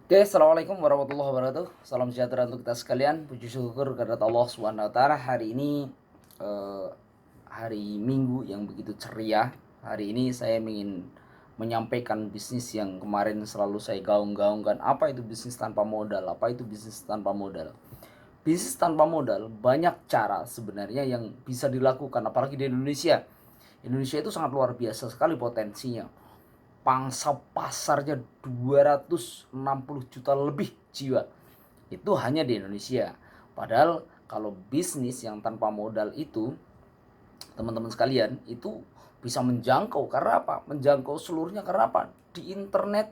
Oke, assalamualaikum warahmatullahi wabarakatuh. Salam sejahtera untuk kita sekalian. Puji syukur kehadirat Allah Subhanahu Wa Taala. Hari ini eh, hari Minggu yang begitu ceria. Hari ini saya ingin menyampaikan bisnis yang kemarin selalu saya gaung-gaungkan. Apa itu bisnis tanpa modal? Apa itu bisnis tanpa modal? Bisnis tanpa modal banyak cara sebenarnya yang bisa dilakukan, apalagi di Indonesia. Indonesia itu sangat luar biasa sekali potensinya, pangsa pasarnya 260 juta lebih jiwa. Itu hanya di Indonesia. Padahal kalau bisnis yang tanpa modal itu, teman-teman sekalian, itu bisa menjangkau. Karena apa? Menjangkau seluruhnya. Karena apa? Di internet,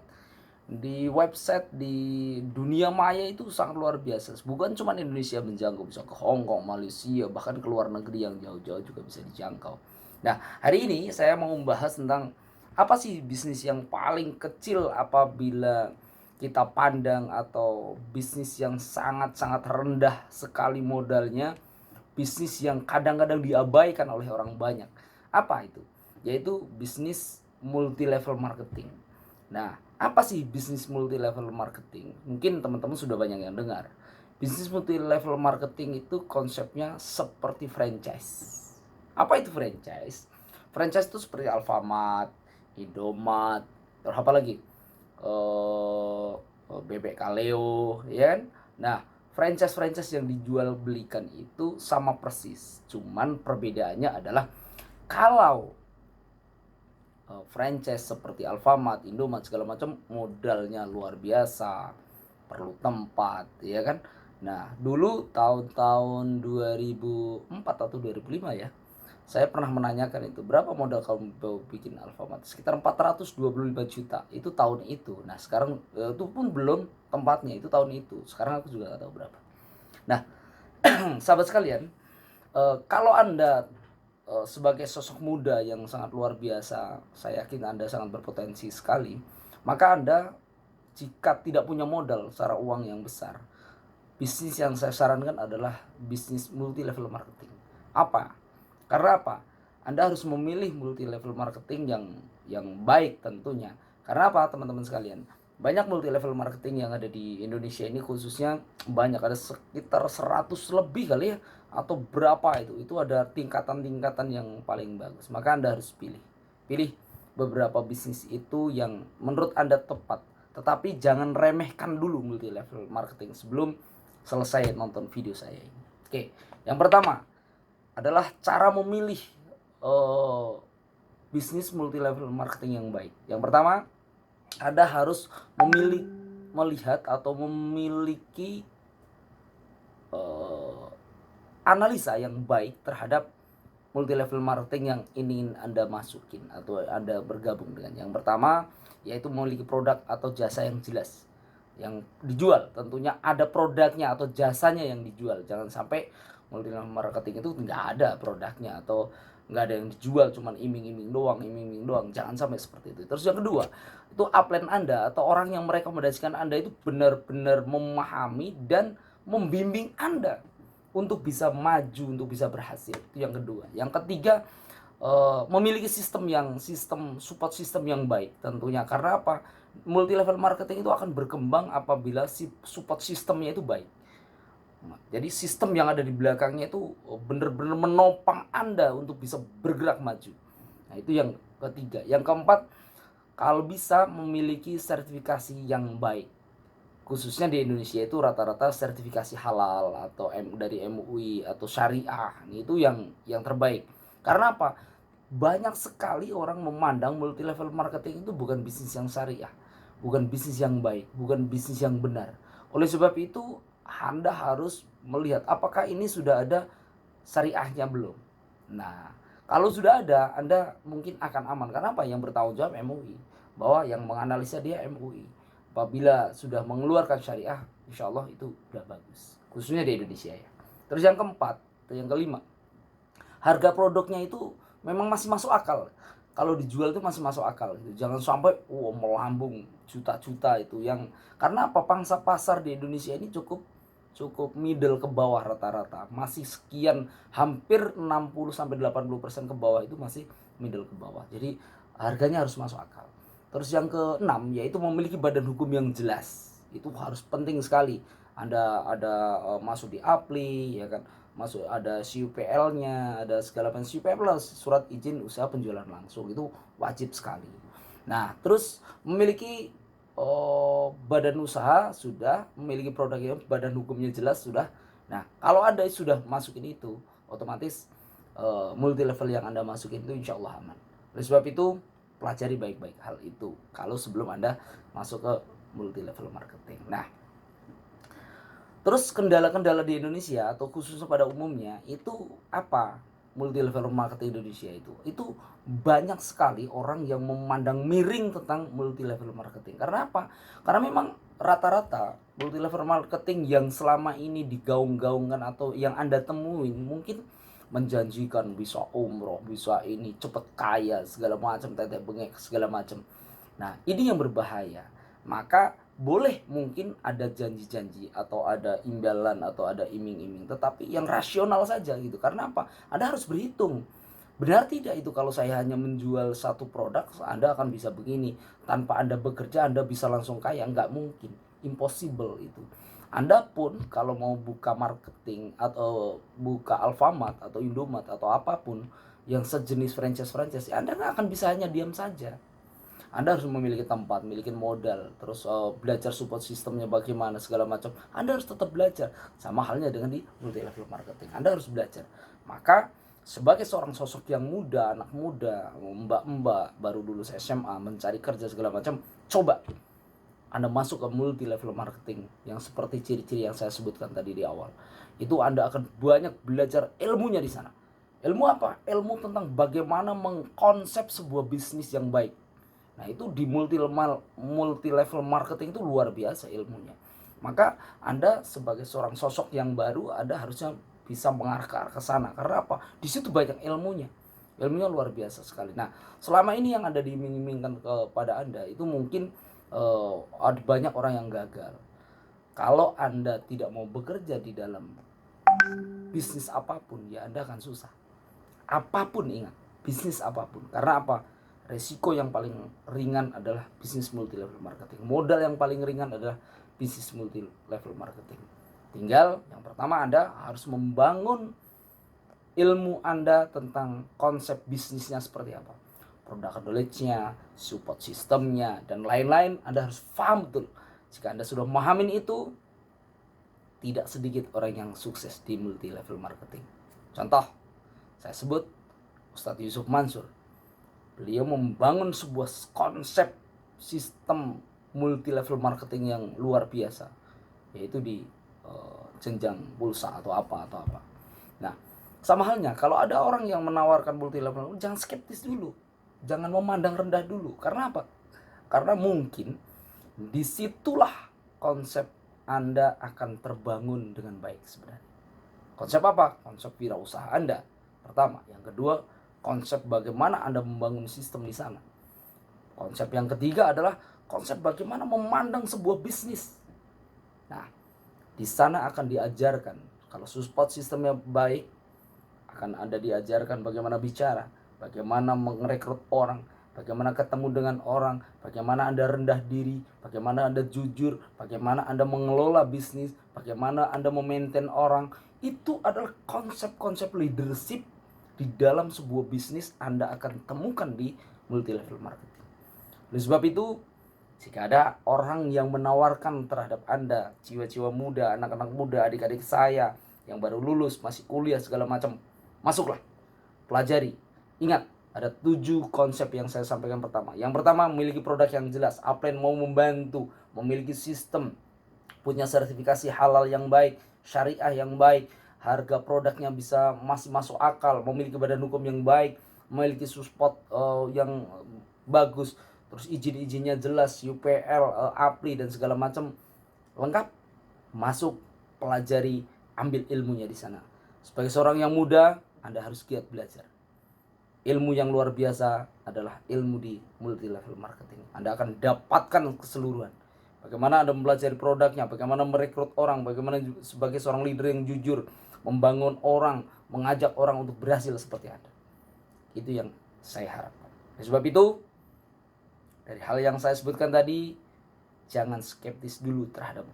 di website, di dunia maya itu sangat luar biasa. Bukan cuma Indonesia menjangkau, bisa ke Hong Kong, Malaysia, bahkan ke luar negeri yang jauh-jauh juga bisa dijangkau. Nah, hari ini saya mau membahas tentang apa sih bisnis yang paling kecil apabila kita pandang, atau bisnis yang sangat-sangat rendah sekali modalnya, bisnis yang kadang-kadang diabaikan oleh orang banyak. Apa itu? Yaitu bisnis multi level marketing. Nah, apa sih bisnis multi level marketing? Mungkin teman-teman sudah banyak yang dengar. Bisnis multi level marketing itu konsepnya seperti franchise. Apa itu franchise? Franchise itu seperti Alfamart, Indomart, terus apa lagi? Bebek Kaleo, ya kan? Nah, franchise-franchise yang dijual belikan itu sama persis. Cuman perbedaannya adalah kalau franchise seperti Alfamart, Indomart segala macam modalnya luar biasa, perlu tempat, ya kan. Nah, dulu tahun-tahun 2004 atau 2005 ya, saya pernah menanyakan itu, berapa modal kamu bikin Alfamart? Sekitar 425 juta itu tahun itu. Nah, sekarang itu pun belum tempatnya, itu tahun itu. Sekarang aku juga nggak tahu berapa. Nah, sahabat sekalian, kalau Anda sebagai sosok muda yang sangat luar biasa, saya yakin Anda sangat berpotensi sekali, maka Anda jika tidak punya modal secara uang yang besar, bisnis yang saya sarankan adalah bisnis multi level marketing. Apa? Karena apa? Anda harus memilih multi level marketing yang baik tentunya. Karena apa, teman-teman sekalian? Banyak multi level marketing yang ada di Indonesia ini, khususnya banyak, ada sekitar 100 lebih kali ya, atau berapa itu. Itu ada tingkatan-tingkatan yang paling bagus. Maka Anda harus pilih. Pilih beberapa bisnis itu yang menurut Anda tepat. Tetapi jangan remehkan dulu multi level marketing sebelum selesai nonton video saya ini. Oke, yang pertama adalah cara memilih uh, bisnis multi level marketing yang baik. Yang pertama, Anda harus melihat atau memiliki uh, analisa yang baik terhadap multi level marketing yang ingin Anda masukin atau Anda bergabung dengan. Yang pertama, yaitu memiliki produk atau jasa yang jelas yang dijual. Tentunya ada produknya atau jasanya yang dijual. Jangan sampai multi level marketing itu nggak ada produknya atau nggak ada yang dijual, cuman iming-iming doang, iming-iming doang. Jangan sampai seperti itu. Terus yang kedua, itu upline Anda atau orang yang merekomendasikan Anda itu benar-benar memahami dan membimbing Anda untuk bisa maju, untuk bisa berhasil. Itu yang kedua. Yang ketiga, memiliki sistem support sistem yang baik tentunya. Karena apa? Multi level marketing itu akan berkembang apabila si support sistemnya itu baik. Jadi sistem yang ada di belakangnya itu benar-benar menopang Anda untuk bisa bergerak maju. Nah, itu yang ketiga. Yang keempat, kalau bisa memiliki sertifikasi yang baik. Khususnya di Indonesia itu rata-rata sertifikasi halal atau dari MUI atau syariah. Itu yang terbaik. Karena apa? Banyak sekali orang memandang multi level marketing itu bukan bisnis yang syariah, bukan bisnis yang baik, bukan bisnis yang benar. Oleh sebab itu, Anda harus melihat apakah ini sudah ada syariahnya belum. Nah, kalau sudah ada, Anda mungkin akan aman. Karena apa? Yang bertanggung jawab MUI, bahwa yang menganalisa dia MUI. Apabila sudah mengeluarkan syariah, insya Allah itu udah bagus. Khususnya di Indonesia ya. Terus yang keempat, atau yang kelima, harga produknya itu memang masih masuk akal. Kalau dijual itu masih masuk akal gitu. Jangan sampai melambung juta-juta itu, yang karena apa, pangsa pasar di Indonesia ini cukup cukup middle ke bawah rata-rata. Masih sekian, hampir 60 sampai 80% ke bawah itu masih middle ke bawah. Jadi harganya harus masuk akal. Terus yang keenam, yaitu memiliki badan hukum yang jelas. itu harus penting sekali. Anda ada masuk di Appli, ya kan, masuk ada CUPL-nya, ada segala macam CUPL, surat izin usaha penjualan langsung, itu wajib sekali. Nah, terus memiliki badan usaha sudah, memiliki produknya, badan hukumnya jelas sudah. Nah, kalau Anda sudah masukin itu, otomatis multi level yang Anda masukin itu insya Allah aman. Oleh sebab itu, pelajari baik-baik hal itu kalau sebelum Anda masuk ke multi level marketing. Nah, terus kendala-kendala di Indonesia atau khususnya pada umumnya itu apa? Multi level marketing Indonesia itu banyak sekali orang yang memandang miring tentang multi level marketing. Karena apa? Karena memang rata-rata multi level marketing yang selama ini digaung-gaungkan atau yang Anda temuin mungkin menjanjikan bisa umroh, bisa ini cepet kaya segala macam, tetek bengek segala macam. Nah, ini yang berbahaya. Maka boleh mungkin ada janji-janji atau ada imbalan atau ada iming-iming, tetapi yang rasional saja gitu. Karena apa? Anda harus berhitung. Benar tidak itu kalau saya hanya menjual satu produk, Anda akan bisa begini. Tanpa Anda bekerja, Anda bisa langsung kaya. Nggak mungkin. Impossible itu. Anda pun kalau mau buka marketing atau buka Alfamart atau Indomart atau apapun yang sejenis franchise-franchise, Anda nggak akan bisa hanya diam saja. Anda harus memiliki tempat, memiliki modal, terus belajar support sistemnya bagaimana segala macam. Anda harus tetap belajar. Sama halnya dengan di multi level marketing. Anda harus belajar. Maka sebagai seorang sosok yang muda, anak muda, mbak-mbak baru lulus SMA, mencari kerja segala macam, coba Anda masuk ke multi level marketing yang seperti ciri-ciri yang saya sebutkan tadi di awal. Itu Anda akan banyak belajar ilmunya di sana. Ilmu apa? Ilmu tentang bagaimana mengkonsep sebuah bisnis yang baik. Nah, itu di multi level marketing itu luar biasa ilmunya. Maka Anda sebagai seorang sosok yang baru, Anda harusnya bisa mengarah ke arah ke sana. Karena apa? Di situ banyak ilmunya. Ilmunya luar biasa sekali. Nah, selama ini yang Anda diiming-imingkan kepada Anda itu mungkin ada banyak orang yang gagal. Kalau Anda tidak mau bekerja di dalam bisnis apapun, ya Anda akan susah. Apapun, ingat, bisnis apapun. Karena apa? Resiko yang paling ringan adalah bisnis multi level marketing. Modal yang paling ringan adalah bisnis multi level marketing. Tinggal yang pertama Anda harus membangun ilmu Anda tentang konsep bisnisnya seperti apa. Product knowledge-nya, support sistemnya, dan lain-lain Anda harus paham betul. Jika Anda sudah memahamin itu, tidak sedikit orang yang sukses di multi level marketing. Contoh, saya sebut Ustadz Yusuf Mansur. Beliau membangun sebuah konsep sistem multi level marketing yang luar biasa, yaitu di jenjang pulsa atau apa. Nah, sama halnya kalau ada orang yang menawarkan multi level, jangan skeptis dulu, jangan memandang rendah dulu. Karena apa? Karena mungkin disitulah konsep Anda akan terbangun dengan baik sebenarnya. Konsep apa? Konsep wirausaha Anda pertama. Yang kedua, konsep bagaimana Anda membangun sistem di sana. Konsep yang ketiga adalah konsep bagaimana memandang sebuah bisnis. Nah, di sana akan diajarkan, kalau support sistemnya baik, akan Anda diajarkan bagaimana bicara, bagaimana merekrut orang, bagaimana ketemu dengan orang, bagaimana Anda rendah diri, bagaimana Anda jujur, bagaimana Anda mengelola bisnis, bagaimana Anda memaintain orang. Itu adalah konsep-konsep leadership di dalam sebuah bisnis Anda akan temukan di multi level marketing. Oleh sebab itu, jika ada orang yang menawarkan terhadap Anda, jiwa-jiwa muda, anak-anak muda, adik-adik saya yang baru lulus, masih kuliah segala macam, masuklah, pelajari. Ingat, ada 7 konsep yang saya sampaikan pertama. Yang pertama, memiliki produk yang jelas, upline mau membantu, memiliki sistem, punya sertifikasi halal yang baik, syariah yang baik, harga produknya bisa masih masuk akal, memiliki badan hukum yang baik, memiliki support yang bagus, terus izin-izinnya jelas, UPL, APRI dan segala macam lengkap. Masuk, pelajari, ambil ilmunya di sana. Sebagai seorang yang muda, Anda harus giat belajar. Ilmu yang luar biasa adalah ilmu di multi level marketing. Anda akan dapatkan keseluruhan. Bagaimana Anda mempelajari produknya, bagaimana merekrut orang, bagaimana sebagai seorang leader yang jujur, membangun orang, mengajak orang untuk berhasil seperti Anda. Itu yang saya harapkan. Sebab itu, dari hal yang saya sebutkan tadi, jangan skeptis dulu terhadap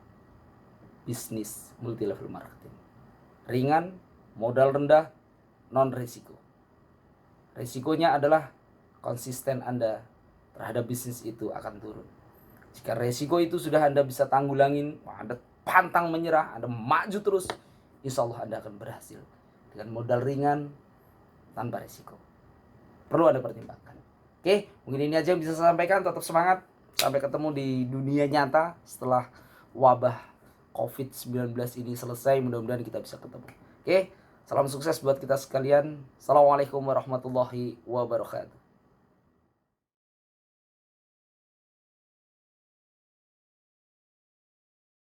bisnis multi level marketing. Ringan, modal rendah, non risiko. Risikonya adalah konsisten Anda terhadap bisnis itu akan turun. Jika risiko itu sudah Anda bisa tanggulangin, Anda pantang menyerah, Anda maju terus, insya Allah Anda akan berhasil dengan modal ringan tanpa risiko. Perlu Anda pertimbangkan. Oke, mungkin ini aja yang bisa saya sampaikan. Tetap semangat. Sampai ketemu di dunia nyata setelah wabah COVID-19 ini selesai. Mudah-mudahan kita bisa ketemu. Oke, salam sukses buat kita sekalian. Assalamualaikum warahmatullahi wabarakatuh.